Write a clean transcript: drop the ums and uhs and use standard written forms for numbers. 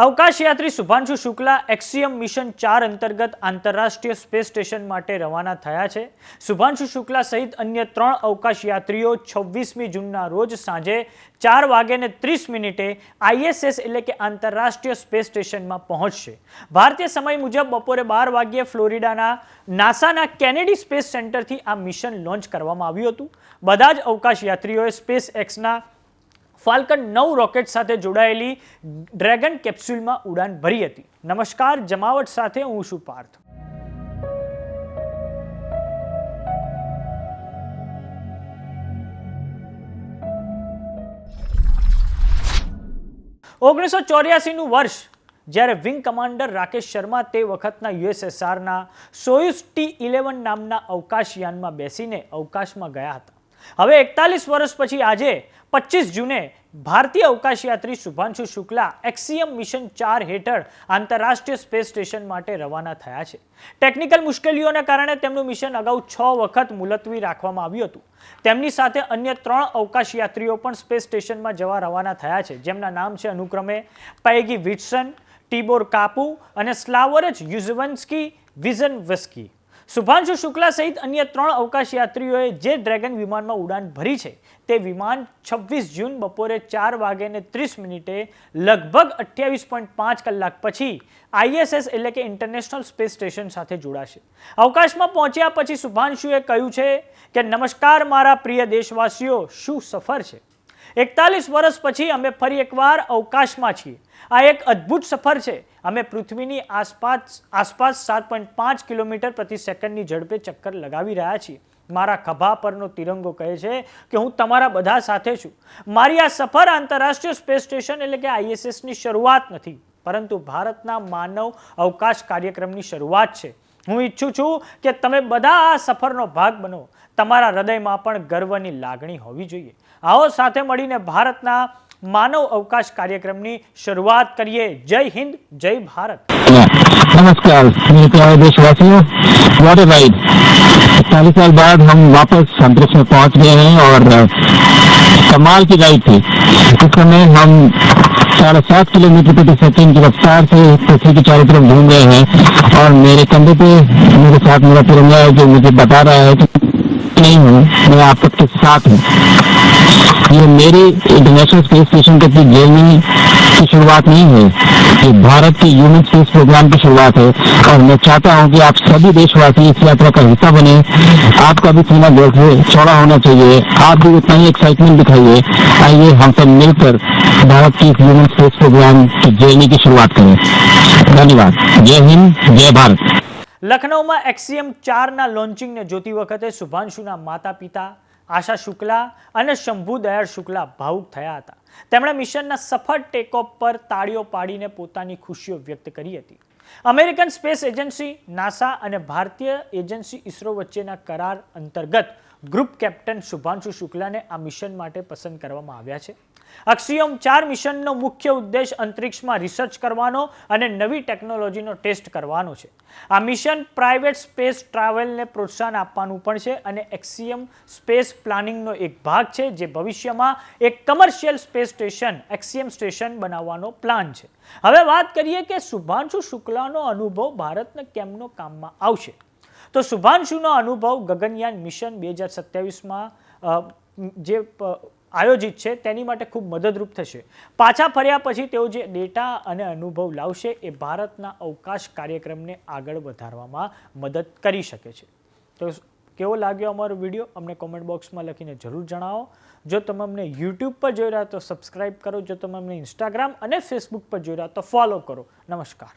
અવકાશયાત્રી Shubhanshu Shukla Axiom mission 4 અંતર્ગત આંતરરાષ્ટ્રીય space station માટે રવાના થયા છે. શુભાંશુ શુક્લા સહિત અન્ય 3 અવકાશયાત્રીઓ 26મી જૂનના રોજ સાંજે 4:30 ISS એટલે કે આંતરરાષ્ટ્રીય સ્પેસ સ્ટેશનમાં પહોંચશે. ભારતીય સમય મુજબ બપોરે 12 વાગ્યે ફ્લોરિડાના નાસાના કેનેડી સ્પેસ સેન્ટરથી આ મિશન લોન્ચ કરવામાં આવ્યું હતું. બધા જ અવકાશયાત્રીઓએ સ્પેસ એક્સના ફાલ્કન 9 રોકેટ સાથે જોડાયેલી ડ્રેગન કેપ્સ્યુલમાં ઉડાન ભરી હતી. નમસ્કાર, જમાવટ સાથે હું છું પાર્થ. નું વર્ષ જ્યારે વિંગ કમાન્ડર રાકેશ શર્મા તે વખતના USSRના સોયુઝ T-11 નામના અવકાશયાનમાં બેસીને અવકાશમાં ગયા હતા. હવે 41 વર્ષ પછી આજે 25 જૂને ભારતીય અવકાશયાત્રી શુભાંશુ શુક્લા એક્સિયમ મિશન 4 હેઠળ આંતરરાષ્ટ્રીય સ્પેસ સ્ટેશન માટે રવાના થયા છે. ટેકનિકલ મુશ્કેલીઓને કારણે તેમનું મિશન અગાઉ 6 વખત મુલતવી રાખવામાં આવ્યું હતું. તેમની સાથે અન્ય 3 અવકાશયાત્રીઓ પણ સ્પેસ સ્ટેશનમાં જવા રવાના થયા છે, જેમના નામ છે અનુક્રમે પૈગી વિટ્સન, ટીબોર કાપુ અને સ્લાવોરજ યુઝવન્સ્કી વિઝનવસ્કી. શુભાંશુ શુક્લા સહિત અન્ય 3 અવકાશયાત્રીઓએ જે ડ્રેગન વિમાનમાં ઉડાન ભરી છે તે વિમાન 26 જૂન બપોરે 4:30 લગભગ 28.5 કલાક પછી ISS એટલે કે ઇન્ટરનેશનલ સ્પેસ સ્ટેશન સાથે જોડાશે. અવકાશમાં પહોંચ્યા પછી શુભાંશુએ કહ્યું છે કે નમસ્કાર મારા પ્રિય દેશવાસીઓ, શું સફર છે. 41 વર્ષ પછી અમે ફરી એકવાર અવકાશમાં છીએ. આ એક અદ્ભુત સફર છે. અમે પૃથ્વીની આસપાસ 7.5 કિલોમીટર પ્રતિ સેકન્ડની ઝડપે ચક્કર લગાવી રહ્યા છીએ. મારા ખભા પરનો તિરંગો કહે છે કે હું તમારા બધા સાથે છું. મારી આ સફર આંતરરાષ્ટ્રીય સ્પેસ સ્ટેશન એટલે કે ISSની શરૂઆત નથી, પરંતુ ભારતના માનવ અવકાશ કાર્યક્રમની શરૂઆત છે. હું ઈચ્છું છું કે તમે બધા આ સફરનો ભાગ બનો. તમારા હૃદયમાં પણ ગર્વની લાગણી હોવી જોઈએ. આવો સાથે મળીને ભારતના માનવ અવકાશ कार्यक्रमની शुरुआत करिए. जय हिंद, जय भारत. नमस्कार मेरे प्यारे देशवासियों, व्हाट अ राइड. 40 साल बाद हम वापस अंतरिक्ष में पहुंच गए हैं और कमाल की राइड थी. इस समय हम 7.5 किलोमीटर प्रति सेकंड की रफ्तार से पृथ्वी की चारों तरफ घूम रहे हैं और मेरे कंधे पे मेरे साथ मेरा तिरंगा है जो मुझे बता रहा है कि नहीं हूँ, मैं आप सबके साथ हूँ. ये मेरी इंटरनेशनल स्पेस स्टेशन तक की जर्नी की शुरुआत नहीं है, ये भारत के ह्यूमन स्पेस प्रोग्राम की शुरुआत है और मैं चाहता हूँ कि आप सभी देशवासी इस यात्रा का हिस्सा बने. आपका भी सीना दिल से चौड़ा होना चाहिए, आप भी उतना ही एक्साइटमेंट दिखाइए. आइए हम सब मिलकर भारत की ह्यूमन स्पेस प्रोग्राम की जर्नी की शुरुआत करें. धन्यवाद. जय हिंद, जय भारत. લખનૌમાં એક્સિયમ 4ના લોન્ચિંગને જોતી વખતે શુભાંશુના માતા પિતા આશા શુક્લા અને શંભુ દયાળ શુક્લા ભાવુક થયા હતા. તેમણે મિશનના સફળ ટેકઓફ પર તાળીઓ પાડીને પોતાની ખુશીઓ વ્યક્ત કરી હતી. અમેરિકન સ્પેસ એજન્સી નાસા અને ભારતીય એજન્સી ઇસરો વચ્ચેના કરાર અંતર્ગત ગ્રુપ કેપ્ટન શુભાંશુ શુક્લાને આ મિશન માટે પસંદ કરવામાં આવ્યા છે. એક્સિયમ 4 મિશનનો મુખ્ય ઉદ્દેશ અંતરિક્ષમાં રિસર્ચ કરવાનો અને નવી ટેકનોલોજીનો ટેસ્ટ કરવાનો છે. આ મિશન પ્રાઇવેટ સ્પેસ ટ્રાવેલને પ્રોત્સાહન આપવાનું પણ છે અને એક્સિયમ સ્પેસ પ્લાનિંગનો એક ભાગ છે, જે ભવિષ્યમાં એક commercial space station Axiom station બનાવવાનો પ્લાન છે. હવે વાત કરીએ કે શુભાંશુ શુક્લાનો અનુભવ ભારતને કેમનો કામમાં આવશે. તો શુભાંશુનો અનુભવ ગગનયાન મિશન 2027માં જે આયોજિત છે તેની માટે ખૂબ મદદરૂપ થશે. પાછા ફર્યા પછી તેઓ જે ડેટા અને અનુભવ લાવશે એ ભારતના અવકાશ કાર્યક્રમને આગળ વધારવામાં મદદ કરી શકે છે. તો કેવો લાગ્યો અમારો વિડીયો અમને કોમેન્ટ બોક્સમાં લખીને જરૂર જણાવો. જો તમે અમને YouTube પર જોઈ રહ્યા તો સબસ્ક્રાઇબ કરો. જો તમે અમને Instagram અને Facebook પર જોઈ રહ્યા તો ફોલો કરો. નમસ્કાર.